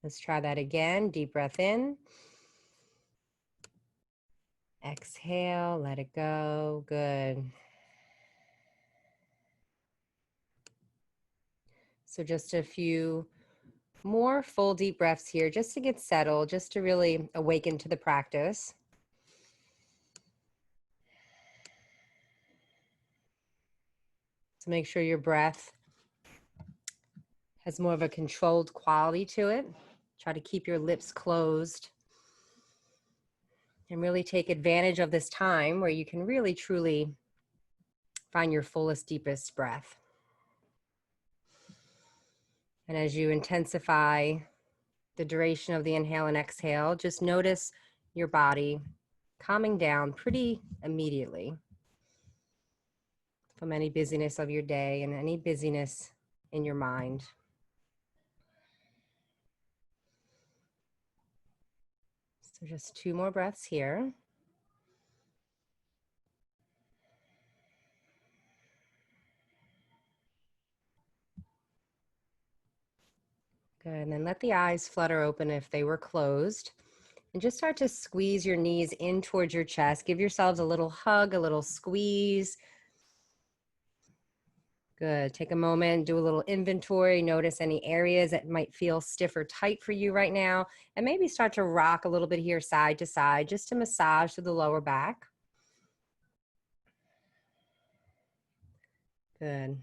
Let's try that again. Deep breath in. Exhale, let it go. Good. So just a few more full deep breaths here just to get settled, just to really awaken to the practice. So make sure your breath has more of a controlled quality to it. Try to keep your lips closed and really take advantage of this time where you can really truly find your fullest, deepest breath. And as you intensify the duration of the inhale and exhale, just notice your body calming down pretty immediately from any busyness of your day and any busyness in your mind. So just 2 more breaths here. Good, and then let the eyes flutter open if they were closed. And just start to squeeze your knees in towards your chest. Give yourselves a little hug, a little squeeze. Good. Take a moment, do a little inventory. Notice any areas that might feel stiff or tight for you right now. And maybe start to rock a little bit here side to side just to massage through the lower back. Good.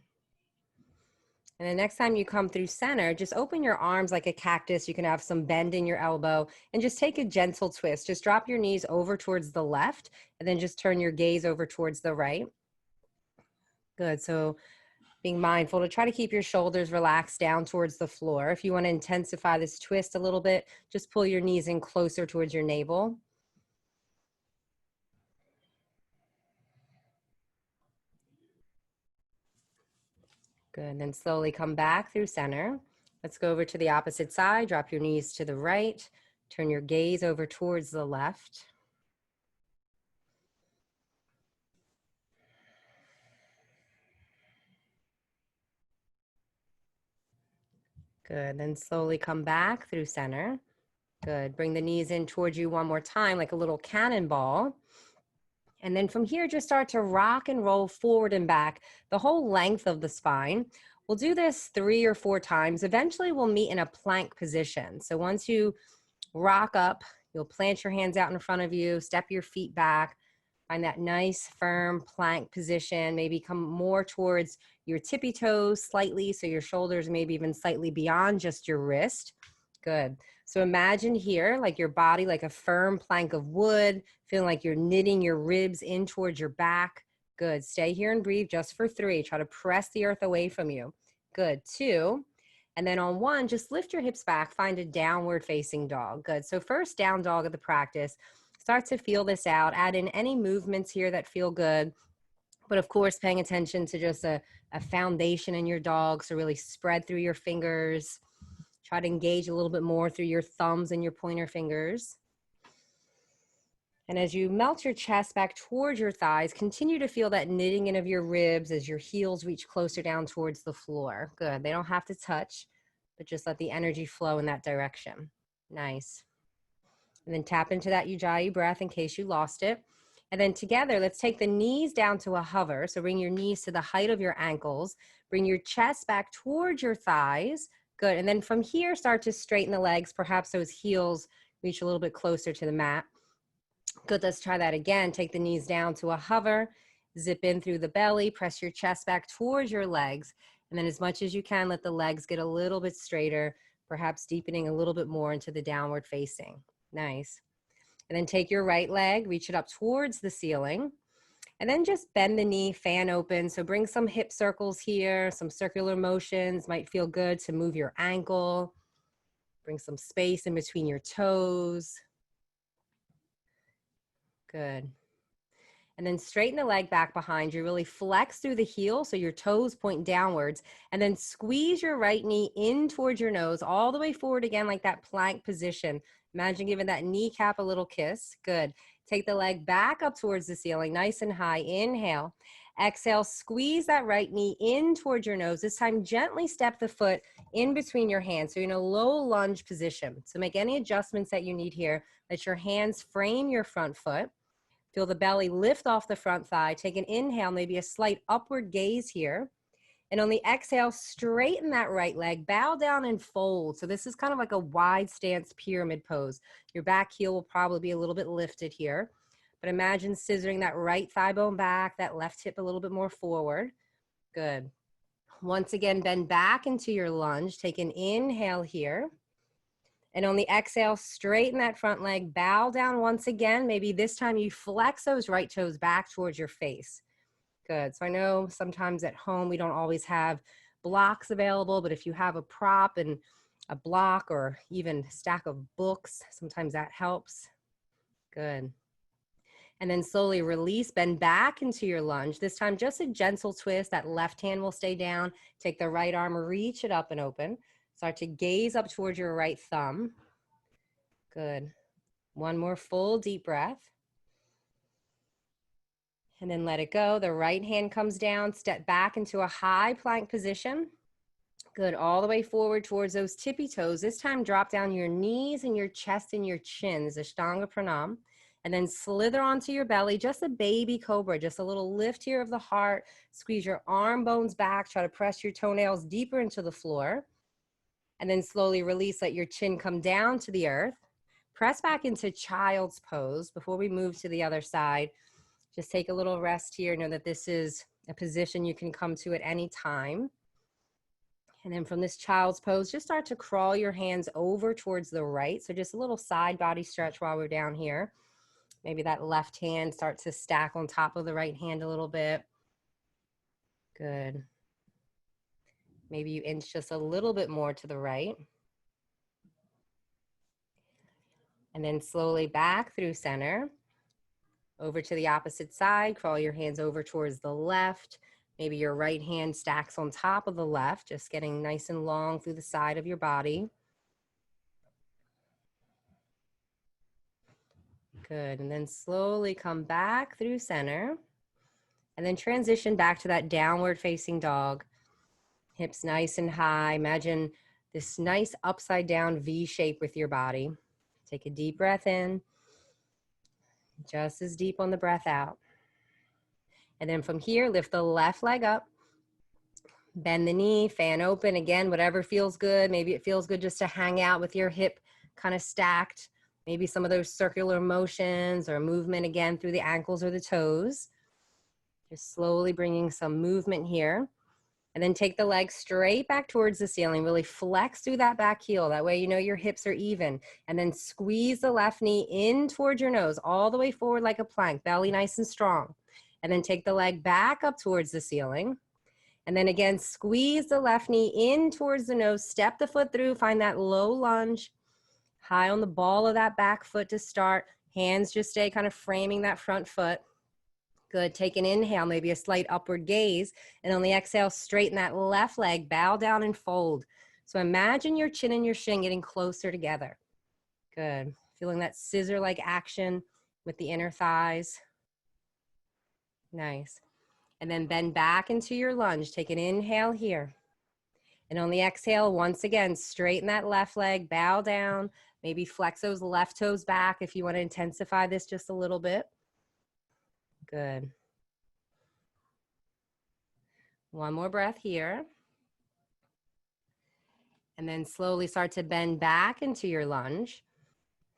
And then next time you come through center, just open your arms like a cactus. You can have some bend in your elbow and just take a gentle twist. Just drop your knees over towards the left and then just turn your gaze over towards the right. Good. So being mindful to try to keep your shoulders relaxed down towards the floor. If you want to intensify this twist a little bit, just pull your knees in closer towards your navel. Good, then slowly come back through center. Let's go over to the opposite side. Drop your knees to the right. Turn your gaze over towards the left. Good, then slowly come back through center. Good, bring the knees in towards you one more time like a little cannonball. And then from here, just start to rock and roll forward and back the whole length of the spine. We'll do this 3 or 4 times. Eventually, we'll meet in a plank position. So once you rock up, you'll plant your hands out in front of you, step your feet back, find that nice, firm plank position. Maybe come more towards your tippy toes slightly, so your shoulders maybe even slightly beyond just your wrist. Good. So imagine here, like your body, like a firm plank of wood, feeling like you're knitting your ribs in towards your back. Good. Stay here and breathe just for 3. Try to press the earth away from you. Good. 2. And then on 1, just lift your hips back, find a downward facing dog. Good. So first down dog of the practice. Start to feel this out. Add in any movements here that feel good. But of course, paying attention to just a foundation in your dog. So really spread through your fingers. Try to engage a little bit more through your thumbs and your pointer fingers. And as you melt your chest back towards your thighs, continue to feel that knitting in of your ribs as your heels reach closer down towards the floor. Good. They don't have to touch, but just let the energy flow in that direction. Nice. And then tap into that Ujjayi breath in case you lost it. And then together, let's take the knees down to a hover. So bring your knees to the height of your ankles. Bring your chest back towards your thighs. Good. And then from here, start to straighten the legs. Perhaps those heels reach a little bit closer to the mat. Good. Let's try that again. Take the knees down to a hover. Zip in through the belly. Press your chest back towards your legs. And then as much as you can, let the legs get a little bit straighter, perhaps deepening a little bit more into the downward facing. Nice. And then take your right leg, reach it up towards the ceiling. And then just bend the knee, fan open. So bring some hip circles here, some circular motions. Might feel good to move your ankle. Bring some space in between your toes. Good. And then straighten the leg back behind you. Really flex through the heel so your toes point downwards. And then squeeze your right knee in towards your nose all the way forward again like that plank position. Imagine giving that kneecap a little kiss. Good. Take the leg back up towards the ceiling, nice and high. Inhale. Exhale, squeeze that right knee in towards your nose. This time, gently step the foot in between your hands. So you're in a low lunge position. So make any adjustments that you need here. Let your hands frame your front foot. Feel the belly lift off the front thigh. Take an inhale, maybe a slight upward gaze here. And on the exhale, straighten that right leg, bow down and fold. So this is kind of like a wide stance pyramid pose. Your back heel will probably be a little bit lifted here. But imagine scissoring that right thigh bone back, that left hip a little bit more forward. Good. Once again, bend back into your lunge. Take an inhale here. And on the exhale, straighten that front leg, bow down once again. Maybe this time you flex those right toes back towards your face. Good. So I know sometimes at home we don't always have blocks available, but if you have a prop and a block or even a stack of books, sometimes that helps. Good. And then slowly release, bend back into your lunge. This time just a gentle twist. That left hand will stay down. Take the right arm, reach it up and open. Start to gaze up towards your right thumb. Good. One more full deep breath. And then let it go. The right hand comes down, step back into a high plank position. Good, all the way forward towards those tippy toes. This time drop down your knees and your chest and your chin, Ashtanga Pranam. And then slither onto your belly, just a baby cobra, just a little lift here of the heart. Squeeze your arm bones back, try to press your toenails deeper into the floor. And then slowly release, let your chin come down to the earth. Press back into child's pose before we move to the other side. Just take a little rest here. Know that this is a position you can come to at any time. And then from this child's pose, just start to crawl your hands over towards the right. So just a little side body stretch while we're down here. Maybe that left hand starts to stack on top of the right hand a little bit. Good. Maybe you inch just a little bit more to the right. And then slowly back through center. Over to the opposite side, crawl your hands over towards the left. Maybe your right hand stacks on top of the left, just getting nice and long through the side of your body. Good, and then slowly come back through center. And then transition back to that downward facing dog. Hips nice and high. Imagine this nice upside down V shape with your body. Take a deep breath in. Just as deep on the breath out. And then from here, lift the left leg up. Bend the knee, fan open. Again, whatever feels good. Maybe it feels good just to hang out with your hip kind of stacked. Maybe some of those circular motions or movement again through the ankles or the toes. Just slowly bringing some movement here. And then take the leg straight back towards the ceiling. Really flex through that back heel. That way you know your hips are even. And then squeeze the left knee in towards your nose, all the way forward like a plank, belly nice and strong. And then take the leg back up towards the ceiling. And then again, squeeze the left knee in towards the nose, step the foot through, find that low lunge, high on the ball of that back foot to start. Hands just stay kind of framing that front foot. Good, take an inhale, maybe a slight upward gaze. And on the exhale, straighten that left leg, bow down and fold. So imagine your chin and your shin getting closer together. Good, feeling that scissor-like action with the inner thighs. Nice. And then bend back into your lunge. Take an inhale here. And on the exhale, once again, straighten that left leg, bow down. Maybe flex those left toes back if you want to intensify this just a little bit. Good. One more breath here. And then slowly start to bend back into your lunge.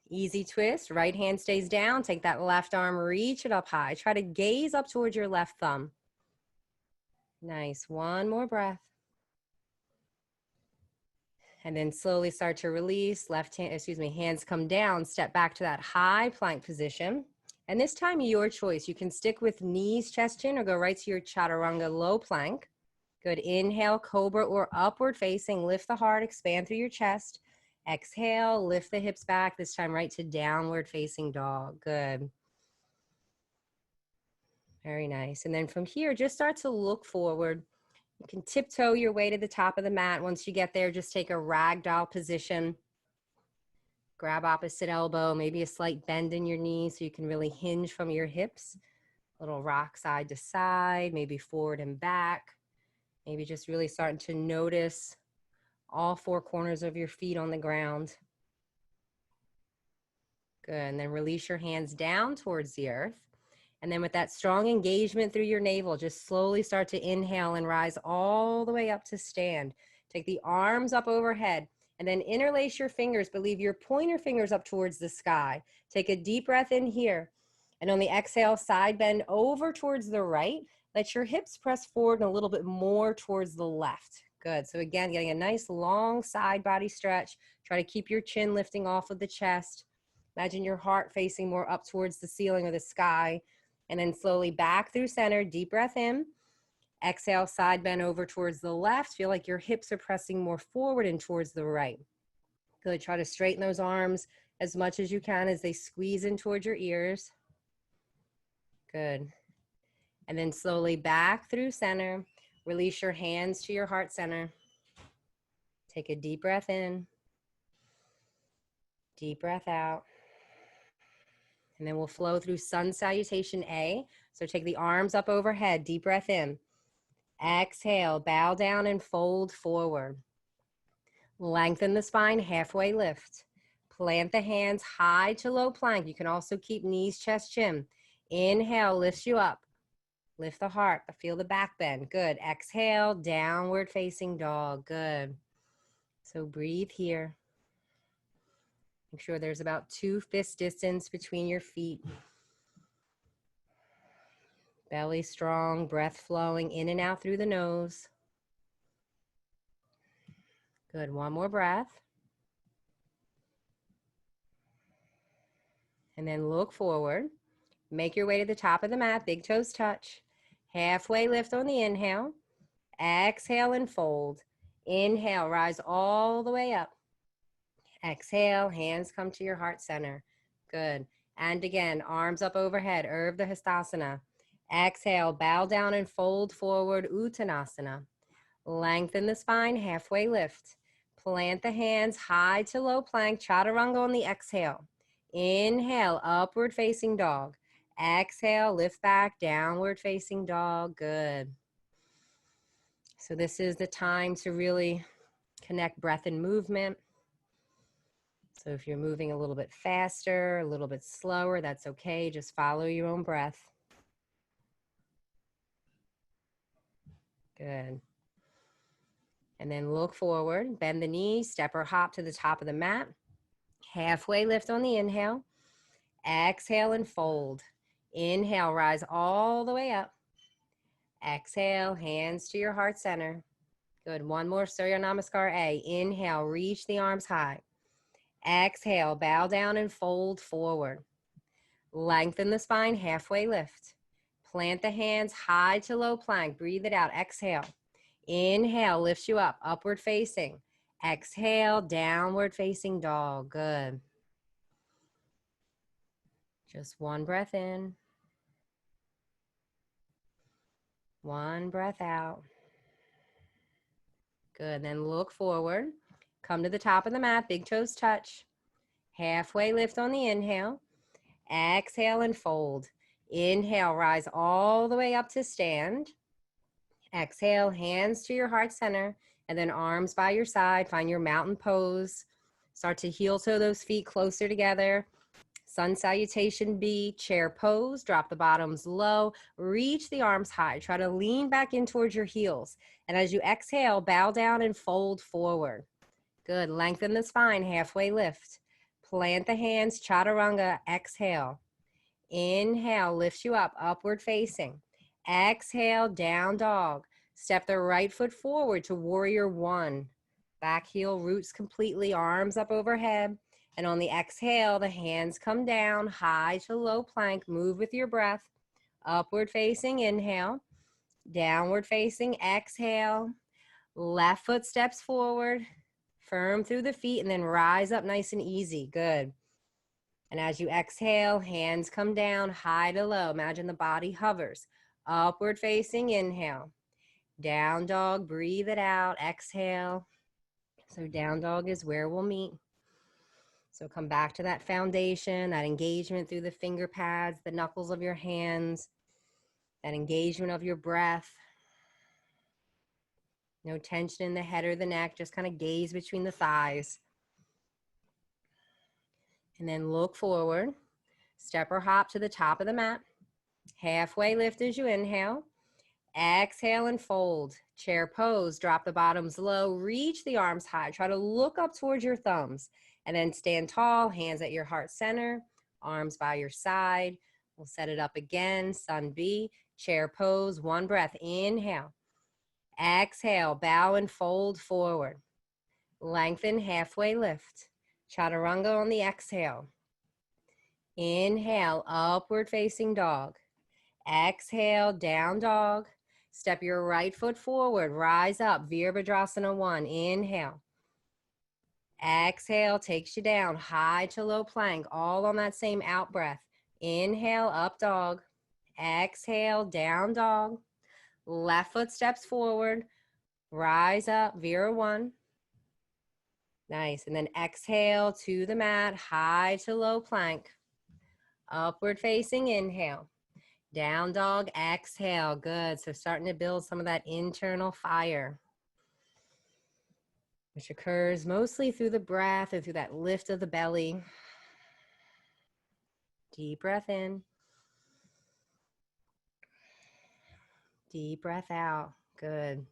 Easy twist, right hand stays down. Take that left arm, reach it up high. Try to gaze up towards your left thumb. Nice, one more breath. And then slowly start to release, hands come down, step back to that high plank position. And this time, your choice. You can stick with knees, chest, chin, or go right to your chaturanga low plank. Good, inhale, cobra or upward facing, lift the heart, expand through your chest. Exhale, lift the hips back, this time right to downward facing dog. Good. Very nice. And then from here, just start to look forward. You can tiptoe your way to the top of the mat. Once you get there, just take a ragdoll position. Grab opposite elbow, maybe a slight bend in your knees so you can really hinge from your hips. Little rock side to side, maybe forward and back. Maybe just really starting to notice all four corners of your feet on the ground. Good, and then release your hands down towards the earth. And then with that strong engagement through your navel, just slowly start to inhale and rise all the way up to stand. Take the arms up overhead and then interlace your fingers, but leave your pointer fingers up towards the sky. Take a deep breath in here. And on the exhale, side bend over towards the right. Let your hips press forward and a little bit more towards the left. Good. So again, getting a nice long side body stretch. Try to keep your chin lifting off of the chest. Imagine your heart facing more up towards the ceiling or the sky. And then slowly back through center, deep breath in. Exhale, side bend over towards the left. Feel like your hips are pressing more forward and towards the right. Good, try to straighten those arms as much as you can as they squeeze in towards your ears. Good. And then slowly back through center. Release your hands to your heart center. Take a deep breath in. Deep breath out. And then we'll flow through sun salutation A. So take the arms up overhead, deep breath in. Exhale, bow down and fold forward. Lengthen the spine, halfway lift. Plant the hands high to low plank. You can also keep knees, chest, chin. Inhale, lifts you up. Lift the heart, feel the back bend. Good. Exhale, downward facing dog. Good. So breathe here. Make sure there's about 2 fist distance between your feet. Belly strong, breath flowing in and out through the nose. Good, one more breath. And then look forward. Make your way to the top of the mat, big toes touch. Halfway lift on the inhale. Exhale and fold. Inhale, rise all the way up. Exhale, hands come to your heart center. Good. And again, arms up overhead, Urdhva Hastasana. Exhale, bow down and fold forward, Uttanasana. Lengthen the spine, halfway lift. Plant the hands high to low plank, Chaturanga on the exhale. Inhale, upward facing dog. Exhale, lift back, downward facing dog. Good. So this is the time to really connect breath and movement. So if you're moving a little bit faster, a little bit slower, that's okay. Just follow your own breath. Good. And then look forward, bend the knees, step or hop to the top of the mat. Halfway lift on the inhale. Exhale and fold. Inhale, rise all the way up. Exhale, hands to your heart center. Good. One more, Surya Namaskar A. Inhale, reach the arms high. Exhale, bow down and fold forward. Lengthen the spine, halfway lift. Plant the hands high to low plank. Breathe it out. Exhale. Inhale, lifts you up, upward facing. Exhale, downward facing dog. Good. Just one breath in. One breath out. Good. Then look forward. Come to the top of the mat, big toes touch. Halfway lift on the inhale. Exhale and fold. Inhale, rise all the way up to stand. Exhale, hands to your heart center, and then arms by your side. Find your mountain pose. Start to heel toe those feet closer together. Sun salutation B, chair pose. Drop the bottoms low. Reach the arms high. Try to lean back in towards your heels. And as you exhale, bow down and fold forward. Good. Lengthen the spine, halfway lift. Plant the hands, chaturanga. Exhale. Inhale, lifts you up, upward facing. Exhale, down dog. Step the right foot forward to warrior one. Back heel roots completely, arms up overhead. And on the exhale, the hands come down, high to low plank. Move with your breath. Upward facing, inhale. Downward facing, exhale. Left foot steps forward. Firm through the feet and then rise up nice and easy. Good. And as you exhale, hands come down, high to low. Imagine the body hovers. Upward facing, inhale. Down dog, breathe it out, exhale. So down dog is where we'll meet. So come back to that foundation, that engagement through the finger pads, the knuckles of your hands. That engagement of your breath. No tension in the head or the neck, just kind of gaze between the thighs. And then look forward. Step or hop to the top of the mat. Halfway lift as you inhale. Exhale and fold. Chair pose. Drop the bottoms low. Reach the arms high. Try to look up towards your thumbs. And then stand tall, hands at your heart center, arms by your side. We'll set it up again. Sun B. Chair pose. One breath. Inhale. Exhale. Bow and fold forward. Lengthen, halfway lift. Chaturanga on the exhale. Inhale, upward facing dog. Exhale, down dog. Step your right foot forward, rise up, Virabhadrasana 1. Inhale. Exhale takes you down, high to low plank, all on that same out breath. Inhale, up dog. Exhale, down dog. Left foot steps forward, rise up, Vira 1. Nice. And then exhale to the mat, high to low plank. Upward facing inhale. Down dog, exhale. Good. So starting to build some of that internal fire, which occurs mostly through the breath and through that lift of the belly. Deep breath in. Deep breath out. Good.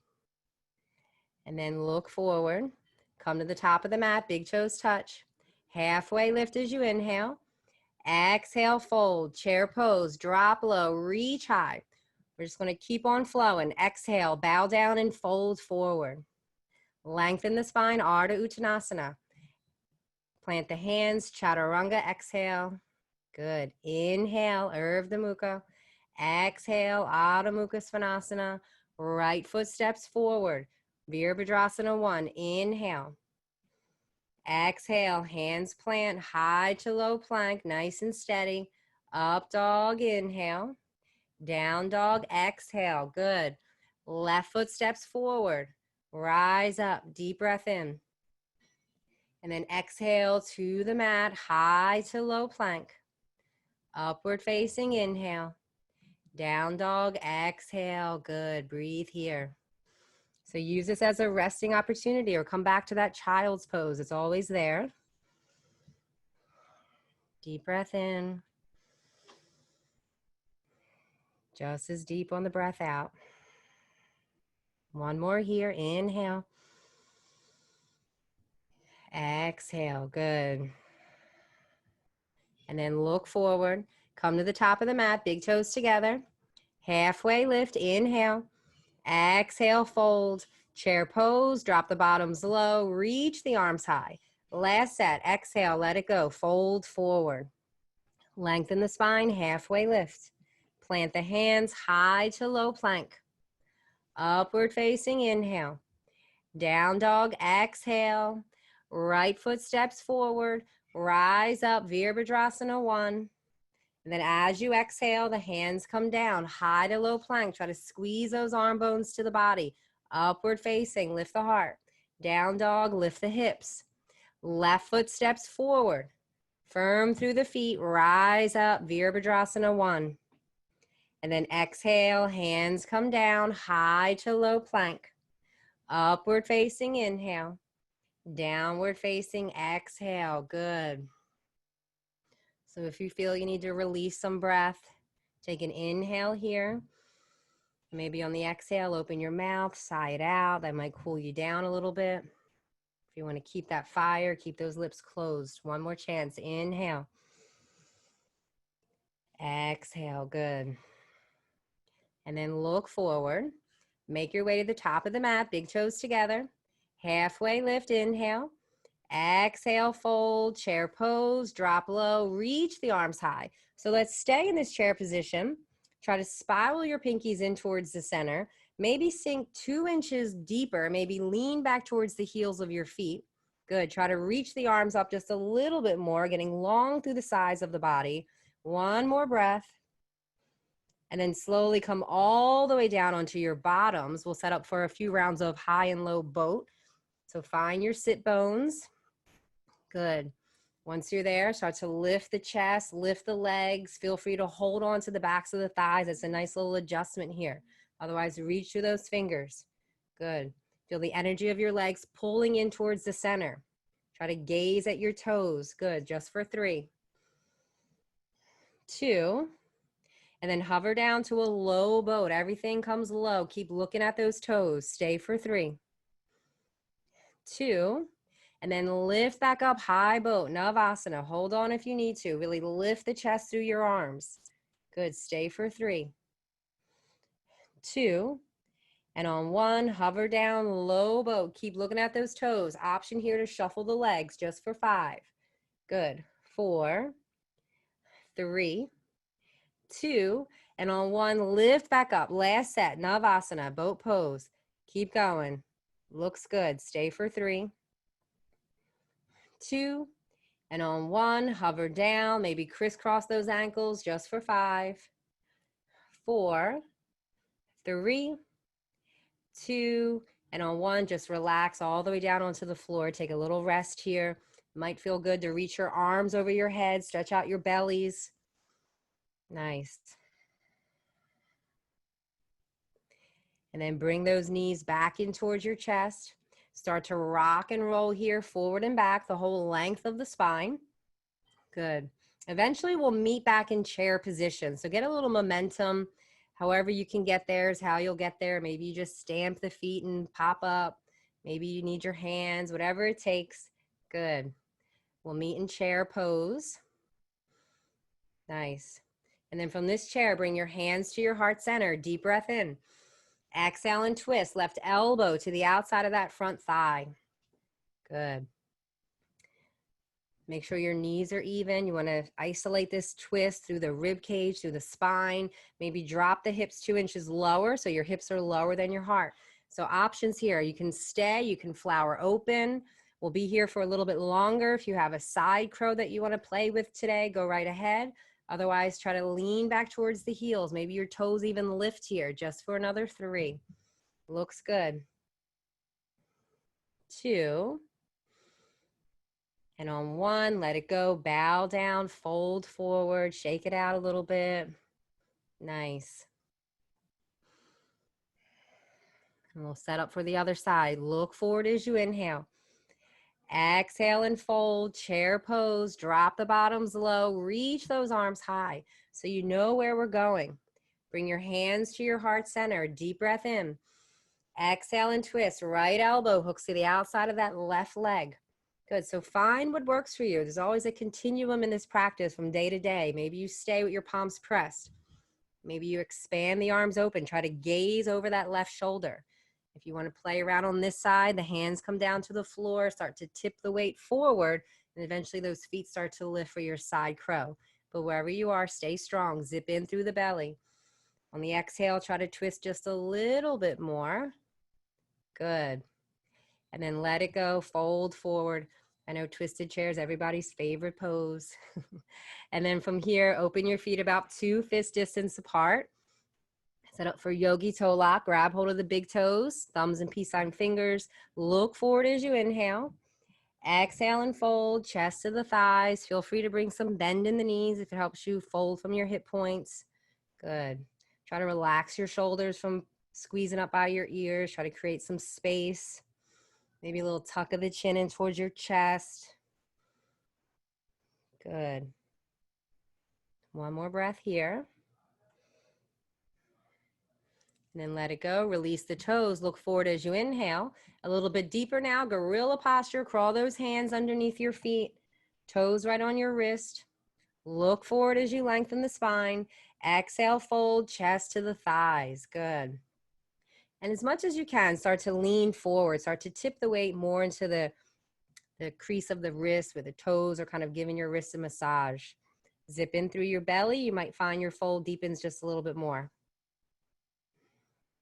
And then look forward. Come to the top of the mat, big toes touch. Halfway lift as you inhale. Exhale, fold, chair pose, drop low, reach high. We're just going to keep on flowing. Exhale, bow down and fold forward. Lengthen the spine, Ardha Uttanasana. Plant the hands, Chaturanga, exhale. Good. Inhale, Urdhva Mukha. Exhale, Adho Mukha Svanasana. Right foot steps forward. Virabhadrasana 1. Inhale. Exhale, hands plant, high to low plank, nice and steady. Up dog, inhale. Down dog, exhale. Good. Left foot steps forward. Rise up, deep breath in. And then exhale to the mat, high to low plank. Upward facing inhale. Down dog, exhale. Good. Breathe here. So use this as a resting opportunity or come back to that child's pose. It's always there. Deep breath in. Just as deep on the breath out. One more here. Inhale. Exhale. Good. And then look forward. Come to the top of the mat. Big toes together. Halfway lift. Inhale. Exhale, fold. Chair pose. Drop the bottoms low. Reach the arms high. Last set. Exhale. Let it go. Fold forward. Lengthen the spine. Halfway lift. Plant the hands high to low plank. Upward facing inhale. Down dog, exhale. Right foot steps forward. Rise up, Virabhadrasana 1. And then as you exhale, the hands come down, high to low plank. Try to squeeze those arm bones to the body. Upward facing, lift the heart. Down dog, lift the hips. Left foot steps forward. Firm through the feet, rise up, Virabhadrasana 1. And then exhale, hands come down, high to low plank. Upward facing inhale. Downward facing exhale. Good. So if you feel you need to release some breath, take an inhale here. Maybe on the exhale, open your mouth, sigh it out. That might cool you down a little bit. If you want to keep that fire, keep those lips closed. One more chance. Inhale. Exhale. Good. And then look forward. Make your way to the top of the mat, big toes together. Halfway lift, inhale. Exhale, fold, chair pose, drop low, reach the arms high. So let's stay in this chair position. Try to spiral your pinkies in towards the center. Maybe sink 2 inches deeper. Maybe lean back towards the heels of your feet. Good. Try to reach the arms up just a little bit more, getting long through the sides of the body. One more breath. And then slowly come all the way down onto your bottoms. We'll set up for a few rounds of high and low boat. So find your sit bones. Good. Once you're there, start to lift the chest, lift the legs. Feel free to hold on to the backs of the thighs. It's a nice little adjustment here. Otherwise, reach through those fingers. Good. Feel the energy of your legs pulling in towards the center. Try to gaze at your toes. Good. Just for 3, 2, and then hover down to a low boat. Everything comes low. Keep looking at those toes. Stay for 3, 2, and then lift back up, high boat, Navasana. Hold on if you need to. Really lift the chest through your arms. Good, stay for 3, 2, and on 1, hover down, low boat. Keep looking at those toes. Option here to shuffle the legs just for 5. Good, 4, 3, 2, and on 1, lift back up. Last set, Navasana, boat pose. Keep going. Looks good. Stay for 3, 2, and on 1, hover down, maybe crisscross those ankles just for 5, 4, 3, 2, and on 1, just relax all the way down onto the floor. Take a little rest here. Might feel good to reach your arms over your head, stretch out your bellies. Nice. And then bring those knees back in towards your chest. Start to rock and roll here, forward and back, the whole length of the spine. Good. Eventually, we'll meet back in chair position. So get a little momentum. However you can get there is how you'll get there. Maybe you just stamp the feet and pop up. Maybe you need your hands, whatever it takes. Good. We'll meet in chair pose. Nice. And then from this chair, bring your hands to your heart center. Deep breath in. Exhale and twist. Left elbow to the outside of that front thigh. Good. Make sure your knees are even. You want to isolate this twist through the rib cage, through the spine. Maybe drop the hips 2 inches lower so your hips are lower than your heart. So options here. You can stay. You can flower open. We'll be here for a little bit longer. If you have a side crow that you want to play with today, go right ahead. Otherwise, try to lean back towards the heels. Maybe your toes even lift here just for another 3. Looks good. 2. And on 1, let it go. Bow down, fold forward, shake it out a little bit. Nice. And we'll set up for the other side. Look forward as you inhale. Exhale and fold, chair pose, drop the bottoms low, reach those arms high so you know where we're going. Bring your hands to your heart center, deep breath in. Exhale and twist, right elbow hooks to the outside of that left leg. Good, so find what works for you. There's always a continuum in this practice from day to day. Maybe you stay with your palms pressed. Maybe you expand the arms open, try to gaze over that left shoulder. If you want to play around on this side, the hands come down to the floor, start to tip the weight forward, and eventually those feet start to lift for your side crow. But wherever you are, stay strong, zip in through the belly. On the exhale, try to twist just a little bit more. Good. And then let it go, fold forward. I know twisted chair is everybody's favorite pose. And then from here, open your feet about 2 fist distance apart. Set up for yogi toe lock. Grab hold of the big toes, thumbs and peace sign fingers. Look forward as you inhale. Exhale and fold, chest to the thighs. Feel free to bring some bend in the knees if it helps you fold from your hip points. Good. Try to relax your shoulders from squeezing up by your ears. Try to create some space. Maybe a little tuck of the chin in towards your chest. Good. One more breath here. And then let it go. Release the toes. Look forward as you inhale. A little bit deeper now. Gorilla posture. Crawl those hands underneath your feet. Toes right on your wrist. Look forward as you lengthen the spine. Exhale, fold, chest to the thighs. Good. And as much as you can, start to lean forward. Start to tip the weight more into the crease of the wrist where the toes are kind of giving your wrist a massage. Zip in through your belly. You might find your fold deepens just a little bit more.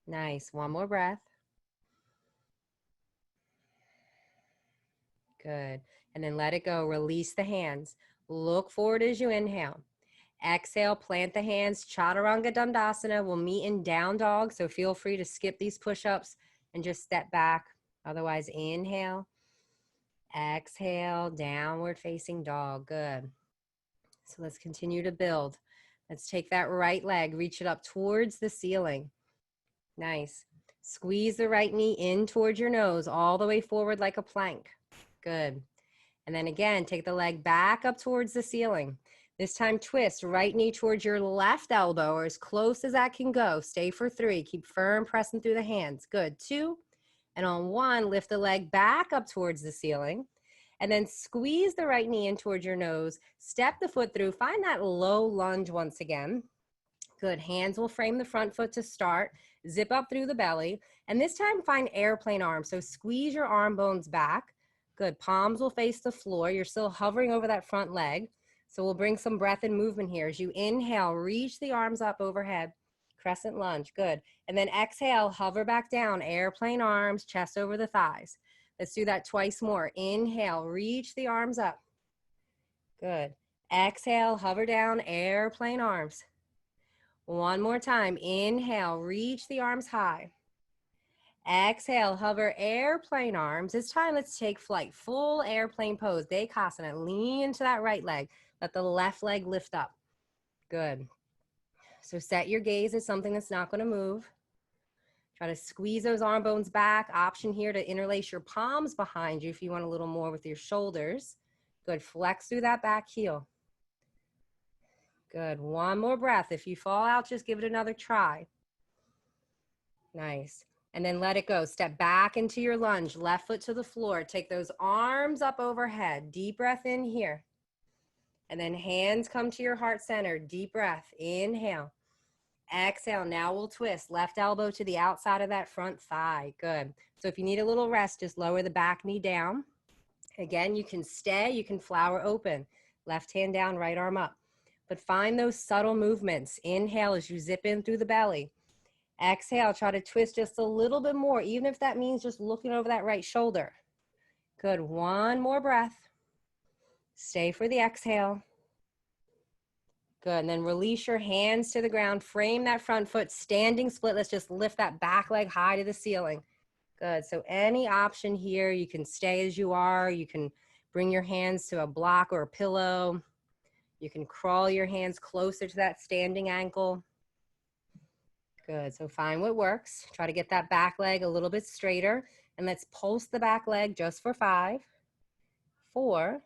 Nice. One more breath. Good. And then let it go. Release the hands. Look forward as you inhale. Exhale, plant the hands. Chaturanga Dandasana. We'll meet in down dog. So feel free to skip these push-ups and just step back. Otherwise, inhale. Exhale, downward facing dog. Good. So let's continue to build. Let's take that right leg, reach it up towards the ceiling. Nice. Squeeze the right knee in towards your nose, all the way forward like a plank. Good. And then again, take the leg back up towards the ceiling. This time twist, right knee towards your left elbow or as close as that can go. Stay for 3. Keep firm, pressing through the hands. Good. 2. And on 1, lift the leg back up towards the ceiling. And then squeeze the right knee in towards your nose. Step the foot through. Find that low lunge once again. Good. Hands will frame the front foot to start. Zip up through the belly. And this time find airplane arms. So squeeze your arm bones back. Good. Palms will face the floor. You're still hovering over that front leg. So we'll bring some breath and movement here. As you inhale, reach the arms up overhead. Crescent lunge. Good. And then exhale, hover back down. Airplane arms, chest over the thighs. Let's do that twice more. Inhale, reach the arms up. Good. Exhale, hover down, airplane arms. One more time. Inhale, reach the arms high. Exhale, hover airplane arms. This time, let's take flight. Full airplane pose. Dekasana. Lean into that right leg. Let the left leg lift up. Good. So set your gaze as something that's not going to move. Try to squeeze those arm bones back. Option here to interlace your palms behind you if you want a little more with your shoulders. Good. Flex through that back heel. Good. One more breath. If you fall out, just give it another try. Nice. And then let it go. Step back into your lunge. Left foot to the floor. Take those arms up overhead. Deep breath in here. And then hands come to your heart center. Deep breath. Inhale. Exhale. Now we'll twist. Left elbow to the outside of that front thigh. Good. So if you need a little rest, just lower the back knee down. Again, you can stay. You can flower open. Left hand down, right arm up. But find those subtle movements. Inhale as you zip in through the belly. Exhale, try to twist just a little bit more, even if that means just looking over that right shoulder. Good. One more breath. Stay for the exhale. Good. And then release your hands to the ground. Frame that front foot, standing split. Let's just lift that back leg high to the ceiling. Good. So any option here, you can stay as you are. You can bring your hands to a block or a pillow. You can crawl your hands closer to that standing ankle. Good. So find what works. Try to get that back leg a little bit straighter. And let's pulse the back leg just for 5, 4,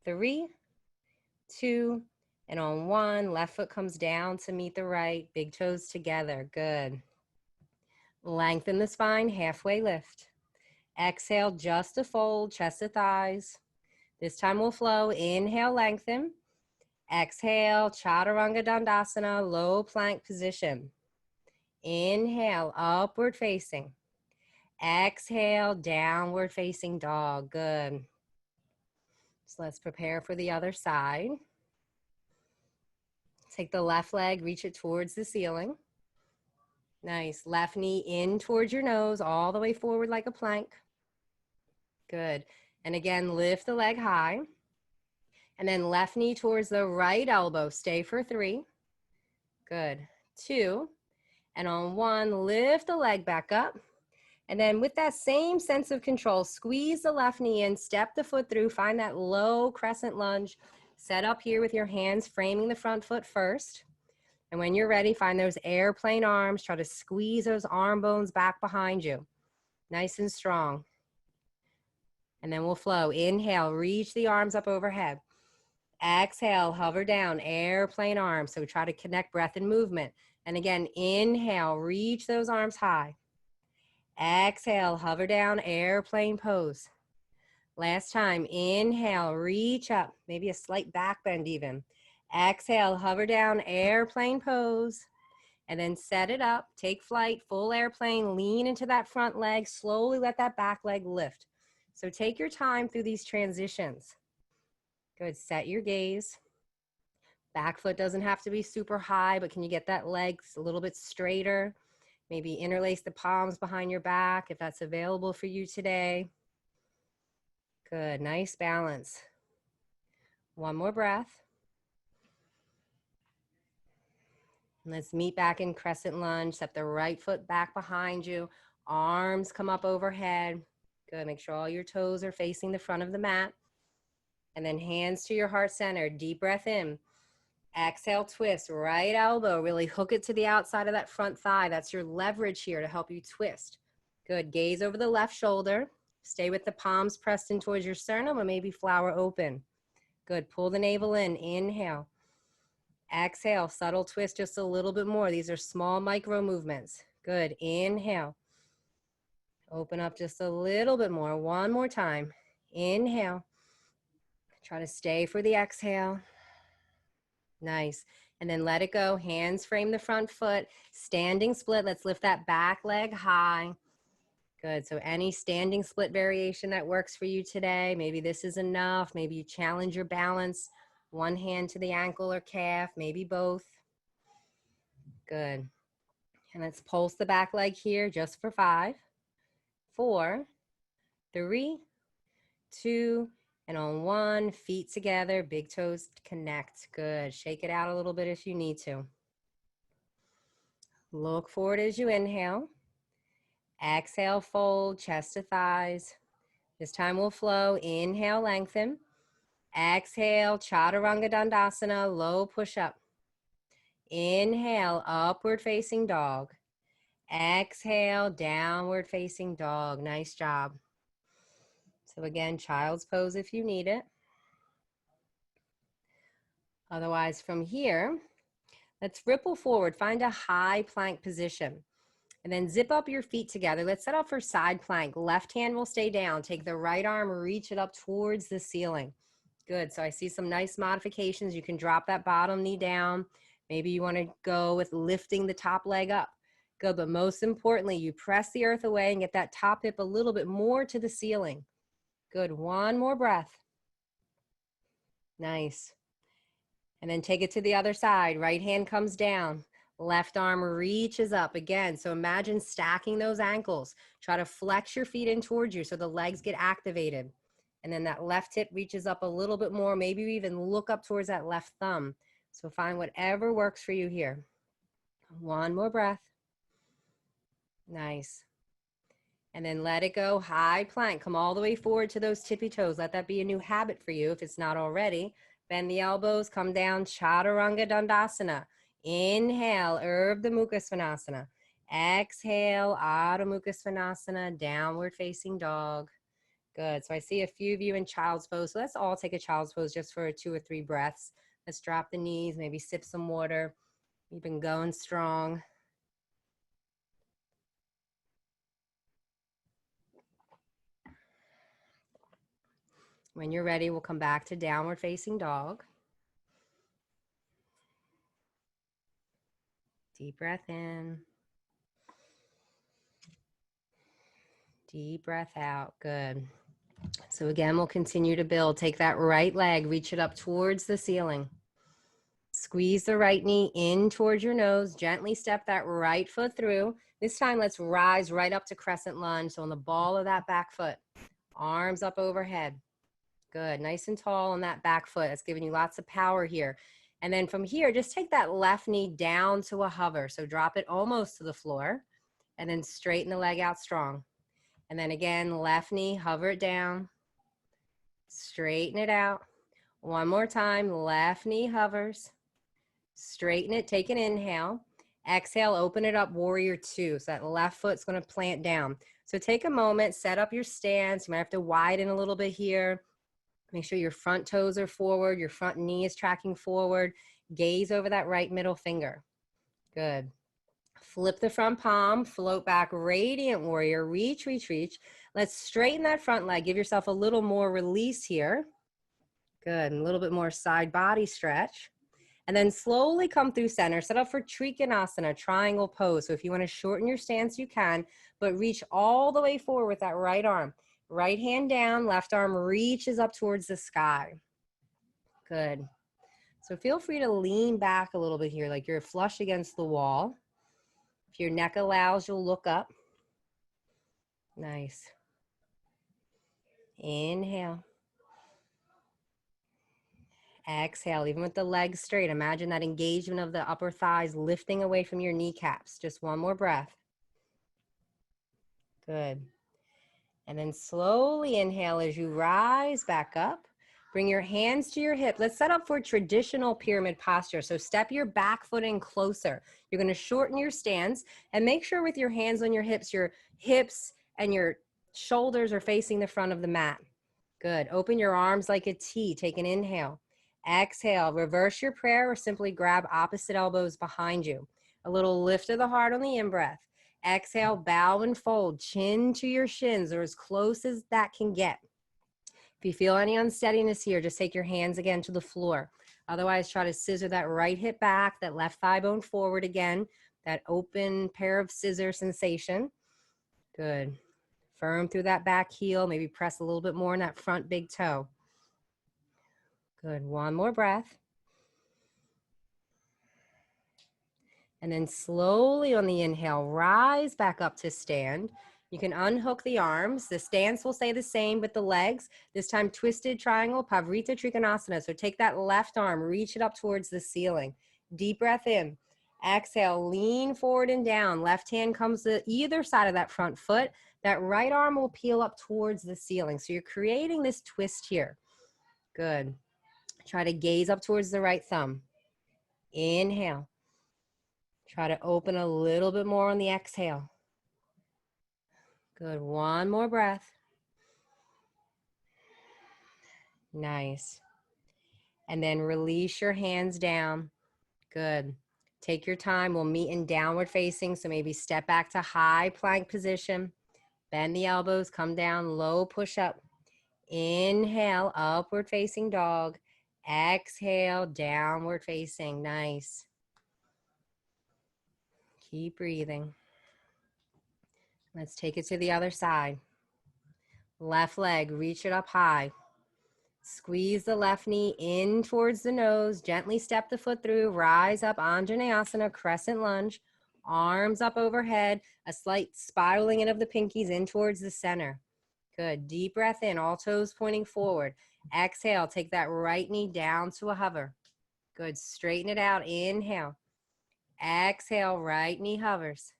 3, 2, and on 1, left foot comes down to meet the right. Big toes together. Good. Lengthen the spine, halfway lift. Exhale, just a fold, chest to thighs. This time we'll flow. Inhale, lengthen. Exhale, Chaturanga Dandasana, low plank position. Inhale, upward facing. Exhale, downward facing dog. Good. So let's prepare for the other side. Take the left leg, reach it towards the ceiling. Nice. Left knee in towards your nose, all the way forward like a plank. Good. And again, lift the leg high. And then left knee towards the right elbow. Stay for 3. Good. 2. And on 1, lift the leg back up. And then with that same sense of control, squeeze the left knee in, step the foot through, find that low crescent lunge. Set up here with your hands framing the front foot first. And when you're ready, find those airplane arms. Try to squeeze those arm bones back behind you. Nice and strong. And then we'll flow. Inhale, reach the arms up overhead. Exhale, hover down, airplane arms. So try to connect breath and movement. And again, inhale, reach those arms high. Exhale, hover down, airplane pose. Last time, inhale, reach up, maybe a slight back bend even. Exhale, hover down, airplane pose. And then set it up, take flight, full airplane, lean into that front leg, slowly let that back leg lift. So take your time through these transitions. Good, set your gaze. Back foot doesn't have to be super high, but can you get that leg a little bit straighter? Maybe interlace the palms behind your back if that's available for you today. Good, nice balance. One more breath. And let's meet back in crescent lunge. Step the right foot back behind you. Arms come up overhead. Good, make sure all your toes are facing the front of the mat. And then hands to your heart center, deep breath in. Exhale, twist, right elbow, really hook it to the outside of that front thigh. That's your leverage here to help you twist. Good, gaze over the left shoulder. Stay with the palms pressed in towards your sternum or maybe flower open. Good, pull the navel in, inhale. Exhale, subtle twist just a little bit more. These are small micro movements. Good, inhale. Open up just a little bit more, one more time. Inhale. Try to stay for the exhale. Nice. And then let it go. Hands frame the front foot. Standing split. Let's lift that back leg high. Good. So any standing split variation that works for you today. Maybe this is enough. Maybe you challenge your balance. One hand to the ankle or calf. Maybe both. Good. And let's pulse the back leg here just for 5, 4, 3, 2, and on 1, feet together, big toes connect. Good. Shake it out a little bit if you need to. Look forward as you inhale. Exhale, fold, chest to thighs. This time we'll flow. Inhale, lengthen. Exhale, Chaturanga Dandasana, low push-up. Inhale, upward facing dog. Exhale, downward facing dog. Nice job. So again, child's pose if you need it. Otherwise, from here, let's ripple forward. Find a high plank position. And then zip up your feet together. Let's set up for side plank. Left hand will stay down. Take the right arm, reach it up towards the ceiling. Good. So I see some nice modifications. You can drop that bottom knee down. Maybe you want to go with lifting the top leg up. Good. But most importantly, you press the earth away and get that top hip a little bit more to the ceiling. Good. One more breath. Nice. And then take it to the other side. Right hand comes down. Left arm reaches up again. So imagine stacking those ankles. Try to flex your feet in towards you so the legs get activated. And then that left hip reaches up a little bit more. Maybe you even look up towards that left thumb. So find whatever works for you here. One more breath. Nice. And then let it go. High plank. Come all the way forward to those tippy toes. Let that be a new habit for you if it's not already. Bend the elbows. Come down. Chaturanga Dandasana. Inhale. Urdhva Mukha Svanasana. Exhale. Adho Mukha Svanasana. Downward facing dog. Good. So I see a few of you in child's pose. So let's all take a child's pose just for 2 or 3 breaths. Let's drop the knees. Maybe sip some water. You've been going strong. When you're ready, we'll come back to downward facing dog. Deep breath in. Deep breath out. Good. So again, we'll continue to build. Take that right leg, reach it up towards the ceiling. Squeeze the right knee in towards your nose. Gently step that right foot through. This time, let's rise right up to crescent lunge. So on the ball of that back foot, arms up overhead. Good. Nice and tall on that back foot. That's giving you lots of power here. And then from here, just take that left knee down to a hover. So drop it almost to the floor and then straighten the leg out strong. And then again, left knee, hover it down, straighten it out. One more time, left knee hovers, straighten it, take an inhale. Exhale, open it up, warrior 2. So that left foot's gonna plant down. So take a moment, set up your stance. You might have to widen a little bit here. Make sure your front toes are forward, your front knee is tracking forward. Gaze over that right middle finger. Good. Flip the front palm, float back, radiant warrior, reach, reach, reach. Let's straighten that front leg. Give yourself a little more release here. Good, and a little bit more side body stretch. And then slowly come through center. Set up for Trikonasana, triangle pose. So if you want to shorten your stance, you can, but reach all the way forward with that right arm. Right hand down, left arm reaches up towards the sky. Good. So feel free to lean back a little bit here, like you're flush against the wall. If your neck allows, you'll look up. Nice. Inhale. Exhale, even with the legs straight. Imagine that engagement of the upper thighs lifting away from your kneecaps. Just one more breath. Good. And then slowly inhale as you rise back up. Bring your hands to your hip. Let's set up for traditional pyramid posture. So step your back foot in closer. You're going to shorten your stance and make sure with your hands on your hips and your shoulders are facing the front of the mat. Good. Open your arms like a T. Take an inhale. Exhale. Reverse your prayer or simply grab opposite elbows behind you. A little lift of the heart on the in-breath. Exhale, bow and fold, chin to your shins or as close as that can get. If you feel any unsteadiness here, just take your hands again to the floor. Otherwise, try to scissor that right hip back, that left thigh bone forward again, that open pair of scissor sensation. Good. Firm through that back heel. Maybe press a little bit more in that front big toe. Good. One more breath. And then slowly on the inhale, rise back up to stand. You can unhook the arms. The stance will stay the same, but the legs, this time twisted triangle, Pavrita Trikonasana. So take that left arm, reach it up towards the ceiling. Deep breath in. Exhale, lean forward and down. Left hand comes to either side of that front foot. That right arm will peel up towards the ceiling. So you're creating this twist here. Good. Try to gaze up towards the right thumb. Inhale. Try to open a little bit more on the exhale. Good. One more breath. Nice. And then release your hands down. Good. Take your time. We'll meet in downward facing. So maybe step back to high plank position. Bend the elbows, come down, low push up. Inhale, upward facing dog. Exhale, downward facing. Nice. Keep breathing. Let's take it to the other side. Left leg, reach it up high. Squeeze the left knee in towards the nose. Gently step the foot through. Rise up, Anjaneyasana, crescent lunge. Arms up overhead. A slight spiraling in of the pinkies in towards the center. Good. Deep breath in, all toes pointing forward. Exhale, take that right knee down to a hover. Good. Straighten it out. Inhale. Exhale, right knee hovers.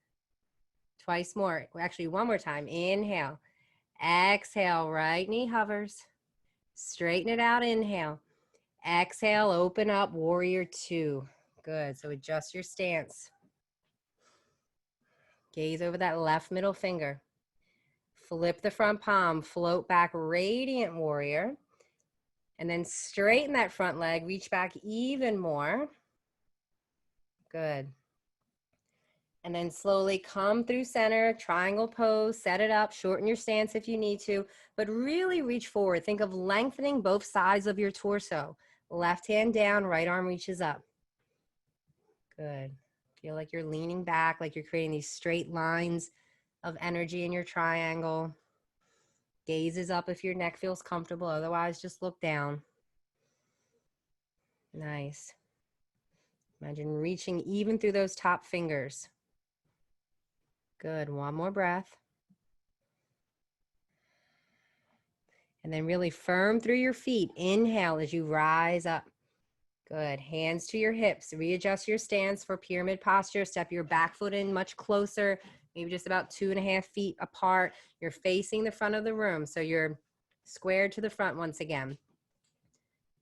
Twice more. Actually, one more time. Inhale. Exhale, right knee hovers. Straighten it out. Inhale. Exhale, open up, warrior two. Good. So adjust your stance. Gaze over that left middle finger. Flip the front palm, float back, radiant warrior. And then straighten that front leg, reach back even more. Good. And then slowly come through center, triangle pose, set it up, shorten your stance if you need to, but really reach forward. Think of lengthening both sides of your torso. Left hand down, right arm reaches up. Good. Feel like you're leaning back, like you're creating these straight lines of energy in your triangle. Gaze is up if your neck feels comfortable. Otherwise, just look down. Nice. Imagine reaching even through those top fingers. Good. One more breath. And then really firm through your feet. Inhale as you rise up. Good. Hands to your hips. Readjust your stance for pyramid posture. Step your back foot in much closer, maybe just about 2.5 feet apart. You're facing the front of the room, so you're squared to the front once again.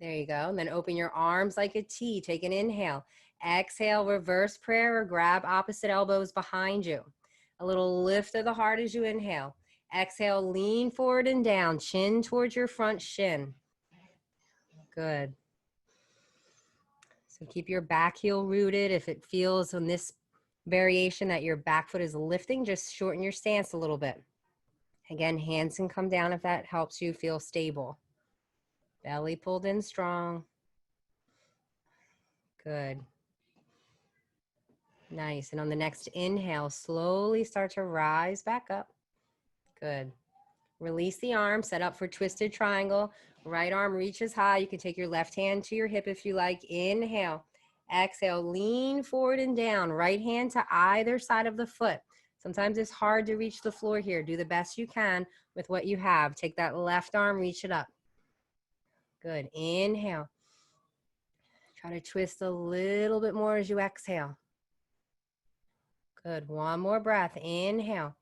There you go. And then open your arms like a T. Take an inhale. Exhale, reverse prayer or grab opposite elbows behind you. A little lift of the heart as you inhale. Exhale, lean forward and down, chin towards your front shin. Good. So keep your back heel rooted. If it feels in this variation that your back foot is lifting, just shorten your stance a little bit. Again, hands can come down if that helps you feel stable. Belly pulled in strong. Good. Nice. And on the next inhale, slowly start to rise back up. Good. Release the arm, set up for twisted triangle. Right arm reaches high. You can take your left hand to your hip if you like. Inhale. Exhale, lean forward and down. Right hand to either side of the foot. Sometimes it's hard to reach the floor here. Do the best you can with what you have. Take that left arm, reach it up. Good. Inhale. Try to twist a little bit more as you exhale. Good. One more breath. Inhale.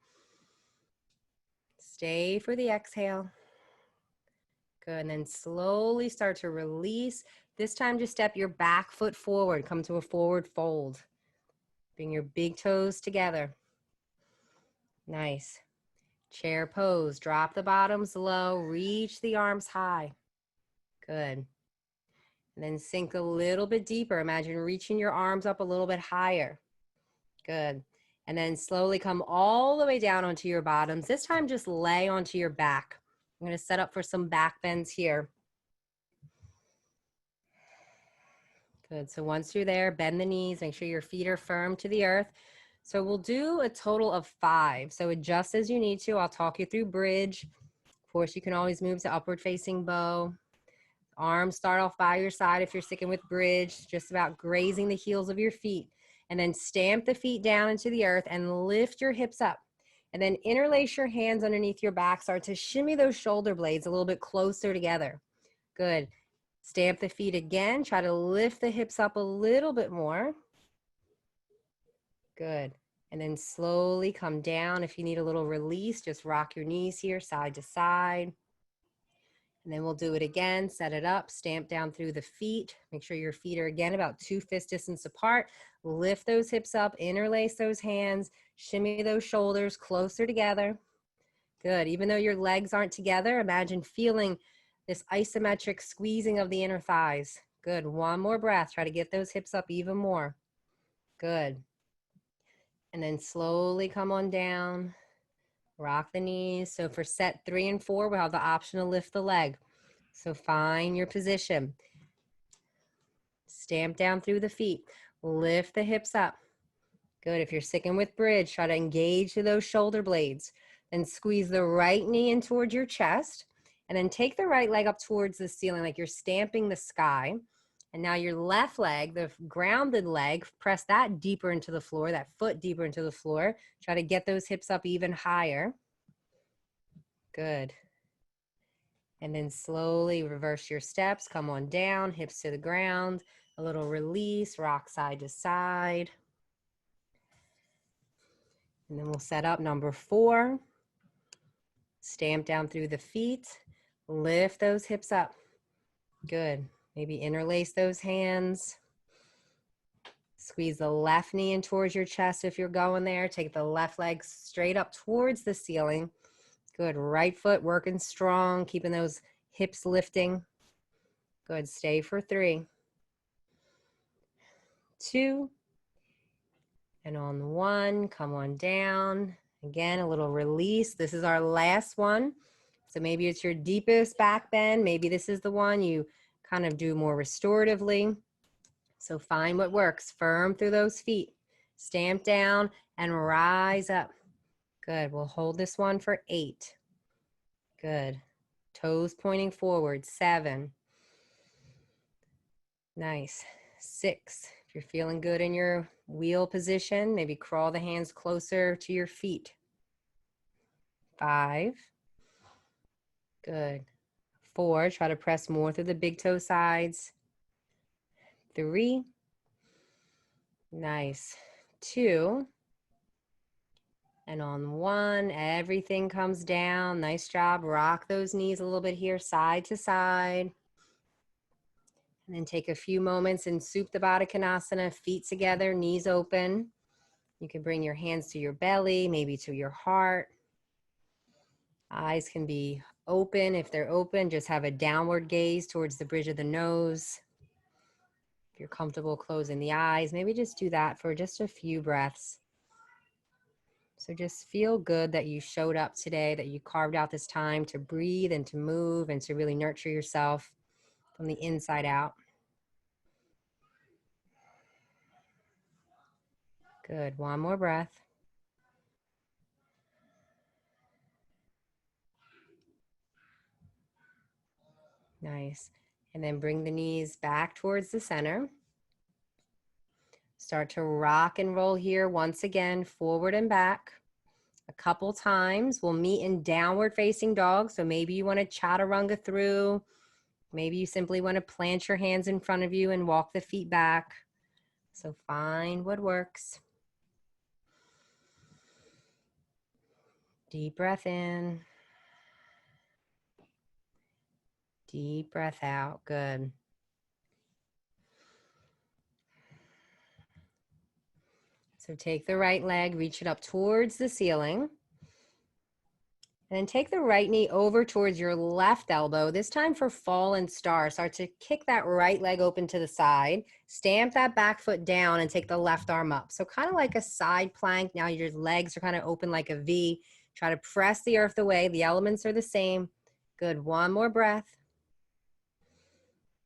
Stay for the exhale. Good, and then slowly start to release. This time just step your back foot forward, come to a forward fold. Bring your big toes together. Nice. Chair pose, drop the bottoms low, reach the arms high. Good. And then sink a little bit deeper. Imagine reaching your arms up a little bit higher. Good. And then slowly come all the way down onto your bottoms. This time just lay onto your back. I'm going to set up for some back bends here. Good. So once you're there, bend the knees, make sure your feet are firm to the earth. So we'll do a total of 5. So adjust as you need to. I'll talk you through bridge. Of course, you can always move to upward facing bow. Arms start off by your side if you're sticking with bridge, just about grazing the heels of your feet. And then stamp the feet down into the earth and lift your hips up. And then interlace your hands underneath your back. Start to shimmy those shoulder blades a little bit closer together. Good. Stamp the feet again. Try to lift the hips up a little bit more. Good. And then slowly come down. If you need a little release, just rock your knees here, side to side. And then we'll do it again. Set it up, stamp down through the feet. Make sure your feet are again about 2 fist distance apart. Lift those hips up, interlace those hands, shimmy those shoulders closer together. Good. Even though your legs aren't together, imagine feeling this isometric squeezing of the inner thighs. Good. One more breath. Try to get those hips up even more. Good. And then slowly come on down. Rock the knees. So for set 3 and 4, we'll have the option to lift the leg. So find your position. Stamp down through the feet. Lift the hips up. Good. If you're sticking with bridge, try to engage those shoulder blades. Then squeeze the right knee in towards your chest. And then take the right leg up towards the ceiling like you're stamping the sky. And now your left leg, the grounded leg, press that deeper into the floor, that foot deeper into the floor. Try to get those hips up even higher. Good. And then slowly reverse your steps. Come on down, hips to the ground. A little release, rock side to side. And then we'll set up number 4. Stamp down through the feet. Lift those hips up. Good. Maybe interlace those hands. Squeeze the left knee in towards your chest if you're going there. Take the left leg straight up towards the ceiling. Good. Right foot working strong, keeping those hips lifting. Good. Stay for 3, 2, and on 1, come on down. Again, a little release. This is our last one. So maybe it's your deepest back bend. Maybe this is the one you kind of do more restoratively. So find what works. Firm through those feet. Stamp down and rise up. Good. We'll hold this one for 8. Good. Toes pointing forward. 7. Nice. 6. If you're feeling good in your wheel position, maybe crawl the hands closer to your feet. 5. Good. 4. Try to press more through the big toe sides. 3. Nice. 2. And on 1, everything comes down. Nice job. Rock those knees a little bit here, side to side. And then take a few moments in Supta Baddha Konasana, feet together, knees open. You can bring your hands to your belly, maybe to your heart. Eyes can be open. If they're open, just have a downward gaze towards the bridge of the nose. If you're comfortable closing the eyes, maybe just do that for just a few breaths. So just feel good that you showed up today, that you carved out this time to breathe and to move and to really nurture yourself from the inside out. Good. One more breath. Nice. And then bring the knees back towards the center. Start to rock and roll here once again, forward and back. A couple times. We'll meet in downward facing dog. So maybe you want to chaturanga through. Maybe you simply want to plant your hands in front of you and walk the feet back. So find what works. Deep breath in. Deep breath out. Good. So take the right leg, reach it up towards the ceiling. And then take the right knee over towards your left elbow, this time for fallen star. Start to kick that right leg open to the side, stamp that back foot down and take the left arm up. So kind of like a side plank. Now your legs are kind of open like a V. Try to press the earth away. The elements are the same. Good, one more breath.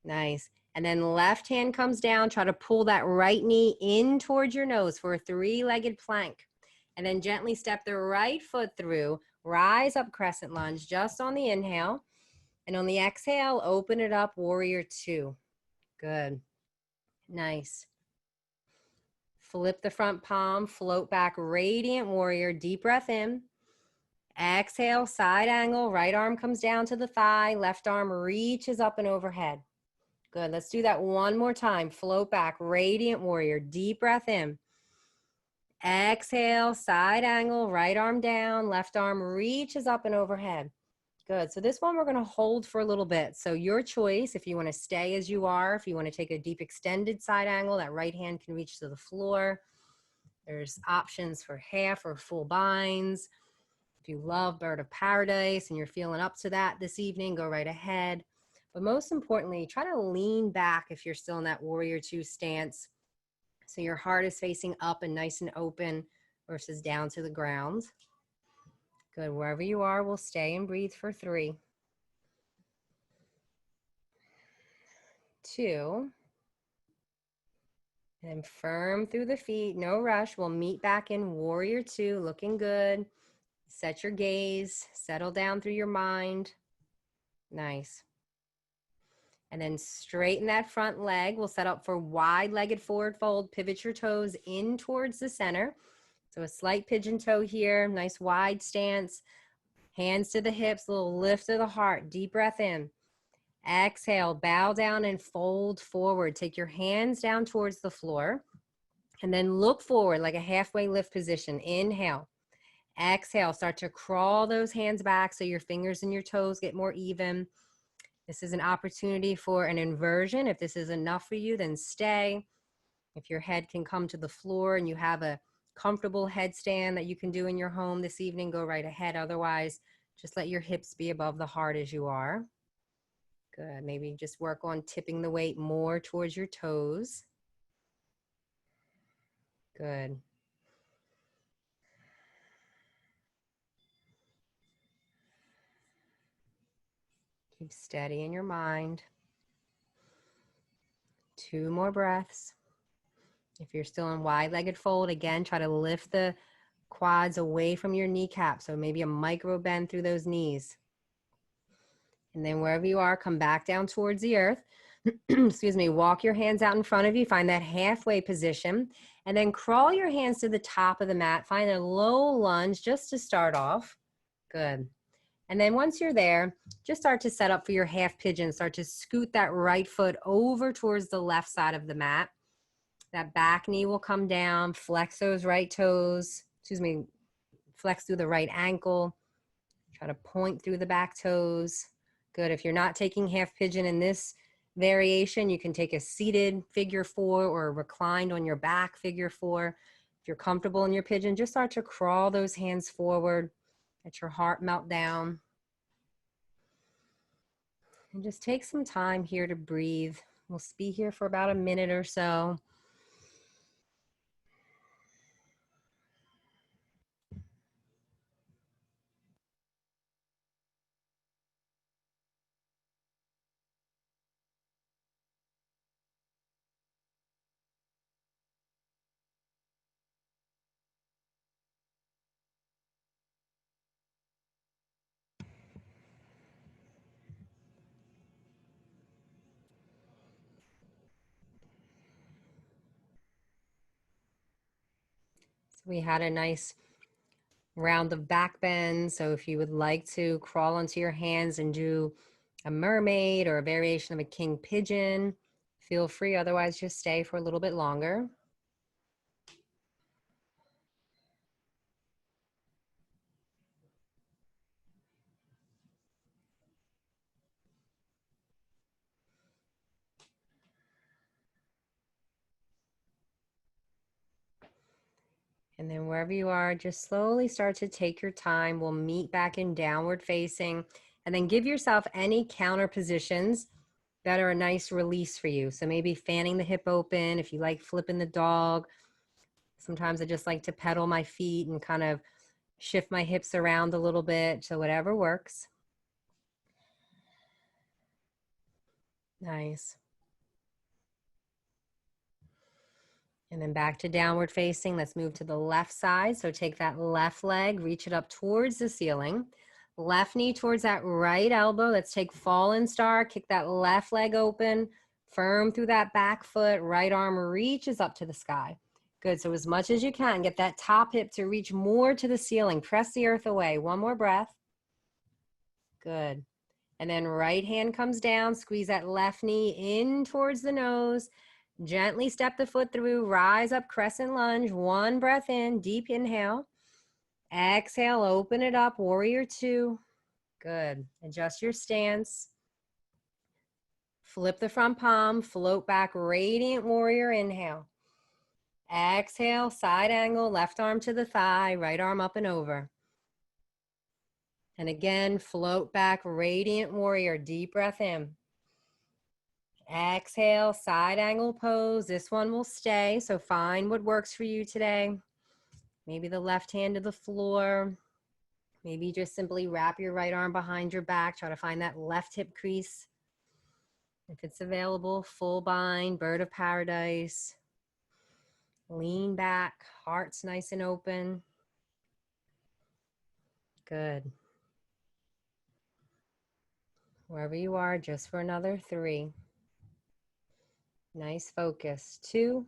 Nice. And then left hand comes down. Try to pull that right knee in towards your nose for a three-legged plank. And then gently step the right foot through. Rise up, crescent lunge, just on the inhale. And on the exhale, open it up, warrior two. Good. Nice. Flip the front palm, float back, radiant warrior, deep breath in. Exhale, side angle, right arm comes down to the thigh, left arm reaches up and overhead. Good, let's do that one more time. Float back, radiant warrior, deep breath in. Exhale, side angle, right arm down, left arm reaches up and overhead. Good. So this one we're going to hold for a little bit. So your choice, if you want to stay as you are, if you want to take a deep extended side angle, that right hand can reach to the floor. There's options for half or full binds. If you love Bird of Paradise and you're feeling up to that this evening, go right ahead. But most importantly, try to lean back if you're still in that warrior two stance. So your heart is facing up and nice and open versus down to the ground. Good. Wherever you are, we'll stay and breathe for 3, 2, and firm through the feet. No rush. We'll meet back in warrior two, looking good. Set your gaze, settle down through your mind. Nice. And then straighten that front leg. We'll set up for wide-legged forward fold. Pivot your toes in towards the center. So a slight pigeon toe here, nice wide stance. Hands to the hips, a little lift of the heart. Deep breath in. Exhale, bow down and fold forward. Take your hands down towards the floor. And then look forward like a halfway lift position. Inhale. Exhale, start to crawl those hands back so your fingers and your toes get more even. This is an opportunity for an inversion. If this is enough for you, then stay. If your head can come to the floor and you have a comfortable headstand that you can do in your home this evening, go right ahead. Otherwise, just let your hips be above the heart as you are. Good. Maybe just work on tipping the weight more towards your toes. Good. Keep steady in your mind. 2 more breaths. If you're still in wide-legged fold, again, try to lift the quads away from your kneecap. So maybe a micro bend through those knees. And then wherever you are, come back down towards the earth. Excuse me, walk your hands out in front of you, find that halfway position, and then crawl your hands to the top of the mat. Find a low lunge just to start off. Good. And then once you're there, just start to set up for your half pigeon. Start to scoot that right foot over towards the left side of the mat. That back knee will come down, flex those right toes, flex through the right ankle. Try to point through the back toes. Good. If you're not taking half pigeon in this variation, you can take a seated figure 4 or reclined on your back figure 4. If you're comfortable in your pigeon, just start to crawl those hands forward. Let your heart melt down. And just take some time here to breathe. We'll be here for about a minute or so. So we had a nice round of back bend. So if you would like to crawl onto your hands and do a mermaid or a variation of a king pigeon, feel free. Otherwise, just stay for a little bit longer. And then wherever you are, just slowly start to take your time. We'll meet back in downward facing, and then give yourself any counter positions that are a nice release for you. So maybe fanning the hip open, if you like flipping the dog. Sometimes I just like to pedal my feet and kind of shift my hips around a little bit. So whatever works. Nice. And then back to downward facing. Let's move to the left side. So take that left leg, reach it up towards the ceiling. Left knee towards that right elbow. Let's take fallen star, kick that left leg open, firm through that back foot. Right arm reaches up to the sky. Good. So as much as you can, get that top hip to reach more to the ceiling. Press the earth away. One more breath. Good. And then right hand comes down. Squeeze that left knee in towards the nose. Gently step the foot through, rise up, crescent lunge. One breath in, deep inhale. Exhale, open it up, warrior two. Good. Adjust your stance. Flip the front palm, float back, radiant warrior, inhale. Exhale, side angle, left arm to the thigh, right arm up and over. And again, float back, radiant warrior, deep breath in. Exhale, side angle pose. This one will stay, so find what works for you today. Maybe the left hand to the floor. Maybe just simply wrap your right arm behind your back. Try to find that left hip crease. If it's available, full bind, bird of paradise. Lean back, heart's nice and open. Good. Wherever you are, just for another 3. Nice focus. 2.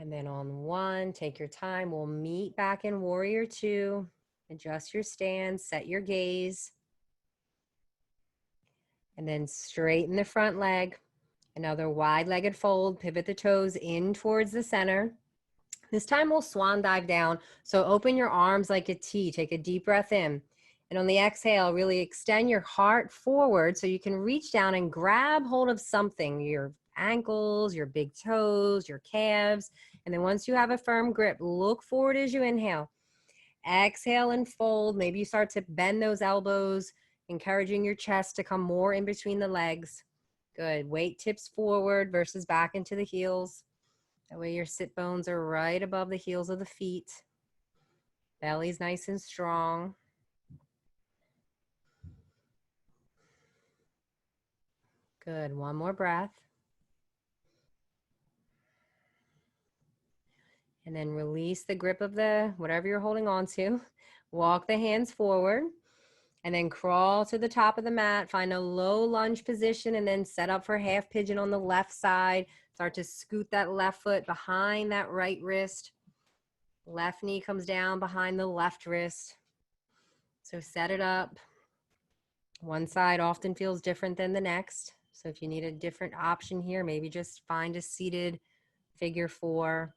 And then on 1, take your time. We'll meet back in warrior 2. Adjust your stance, set your gaze. And then straighten the front leg. Another wide-legged fold, pivot the toes in towards the center. This time we'll swan dive down. So open your arms like a T. Take a deep breath in. And on the exhale, really extend your heart forward so you can reach down and grab hold of something, your ankles, your big toes, your calves. And then once you have a firm grip, look forward as you inhale. Exhale and fold. Maybe you start to bend those elbows, encouraging your chest to come more in between the legs. Good. Weight tips forward versus back into the heels. That way your sit bones are right above the heels of the feet. Belly's nice and strong. Good. One more breath. And then release the grip of the whatever you're holding on to. Walk the hands forward. And then crawl to the top of the mat. Find a low lunge position and then set up for half pigeon on the left side. Start to scoot that left foot behind that right wrist. Left knee comes down behind the left wrist. So set it up. One side often feels different than the next. So if you need a different option here, maybe just find a seated figure 4.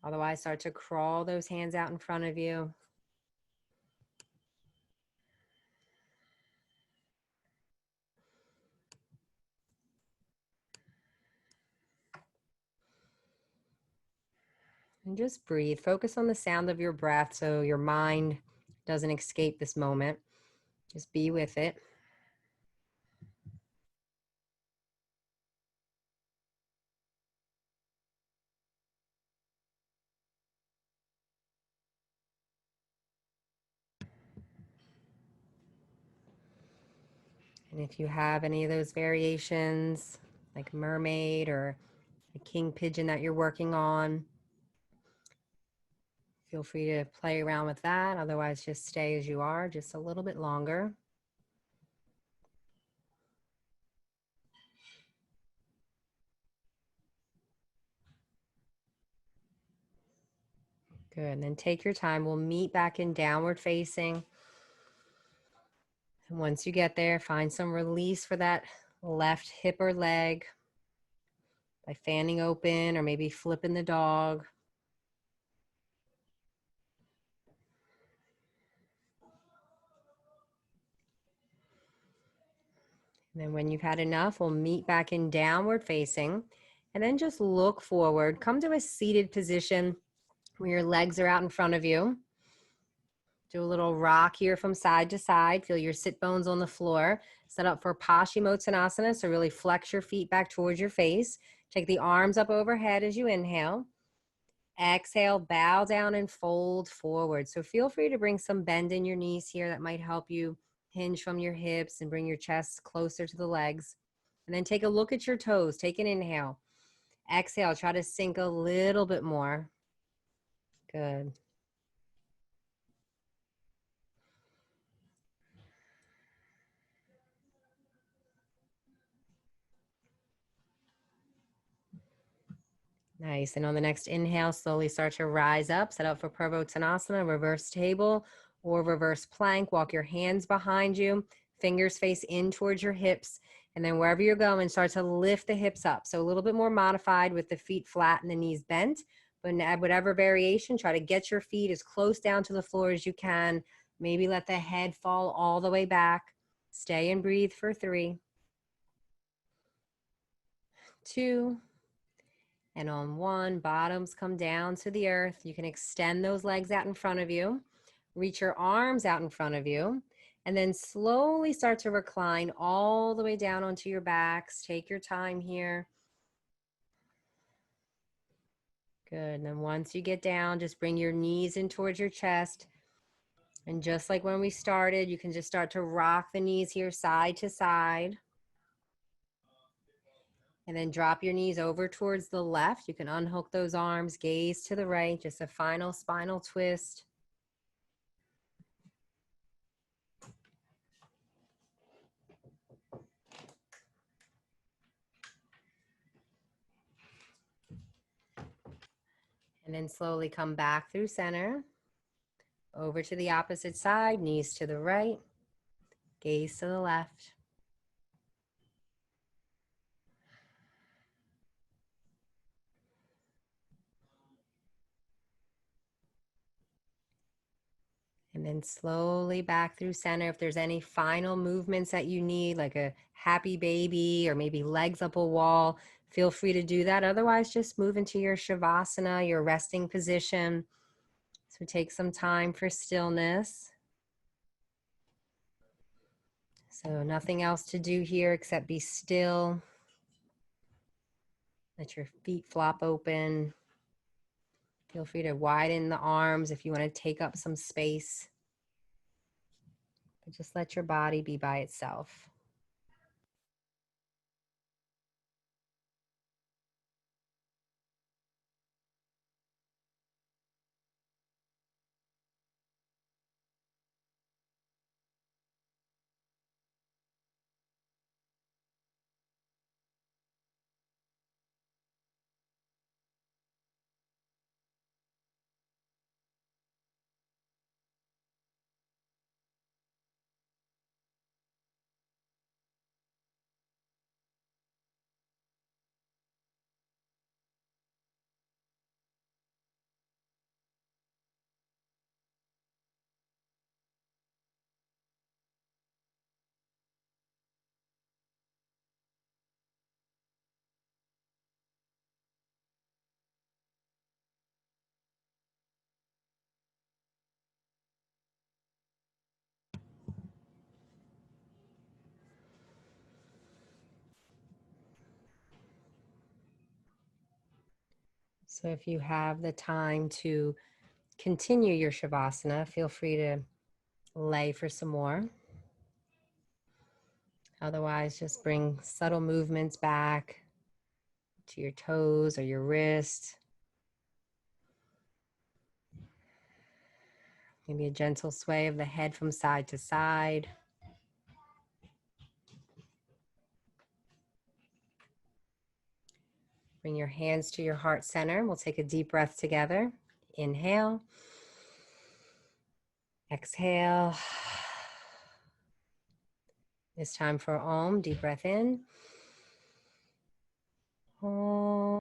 Otherwise, start to crawl those hands out in front of you. And just breathe. Focus on the sound of your breath so your mind doesn't escape this moment. Just be with it. And if you have any of those variations, like mermaid or a king pigeon that you're working on, feel free to play around with that. Otherwise, just stay as you are, just a little bit longer. Good. And then take your time. We'll meet back in downward facing. And once you get there, find some release for that left hip or leg by fanning open or maybe flipping the dog. And then when you've had enough, we'll meet back in downward facing. And then just look forward. Come to a seated position where your legs are out in front of you. Do a little rock here from side to side. Feel your sit bones on the floor. Set up for Paschimottanasana, so really flex your feet back towards your face. Take the arms up overhead as you inhale. Exhale, bow down and fold forward. So feel free to bring some bend in your knees here. That might help you hinge from your hips and bring your chest closer to the legs. And then take a look at your toes. Take an inhale. Exhale, try to sink a little bit more. Good. Nice. And on the next inhale, slowly start to rise up. Set up for Purvottanasana, reverse table or reverse plank. Walk your hands behind you, fingers face in towards your hips. And then wherever you're going, start to lift the hips up. So a little bit more modified with the feet flat and the knees bent. But at whatever variation, try to get your feet as close down to the floor as you can. Maybe let the head fall all the way back. Stay and breathe for 3, 2, and on 1, bottoms come down to the earth. You can extend those legs out in front of you. Reach your arms out in front of you. And then slowly start to recline all the way down onto your backs. Take your time here. Good. And then once you get down, just bring your knees in towards your chest. And just like when we started, you can just start to rock the knees here side to side. And then drop your knees over towards the left. You can unhook those arms, gaze to the right, just a final spinal twist. And then slowly come back through center, over to the opposite side, knees to the right, gaze to the left. And then slowly back through center. If there's any final movements that you need, like a happy baby or maybe legs up a wall, feel free to do that. Otherwise, just move into your Shavasana, your resting position. So take some time for stillness. So nothing else to do here except be still. Let your feet flop open. Feel free to widen the arms if you want to take up some space. But just let your body be by itself. So if you have the time to continue your Shavasana, feel free to lay for some more. Otherwise, just bring subtle movements back to your toes or your wrist. Maybe a gentle sway of the head from side to side. Bring your hands to your heart center. We'll take a deep breath together. Inhale. Exhale. It's time for Om. Deep breath in. Om.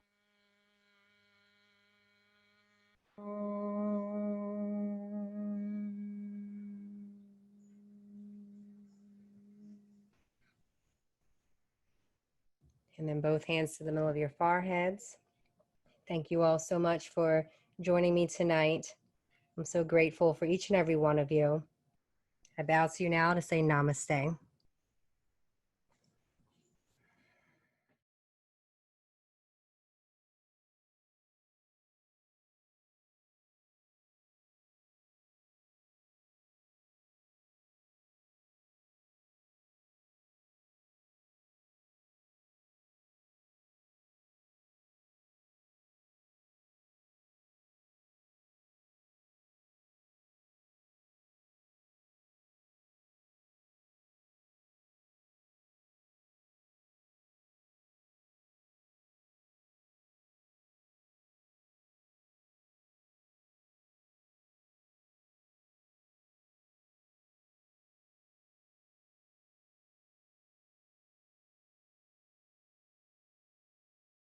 And then both hands to the middle of your foreheads. Thank you all so much for joining me tonight. I'm so grateful for each and every one of you. I bow to you now to say namaste.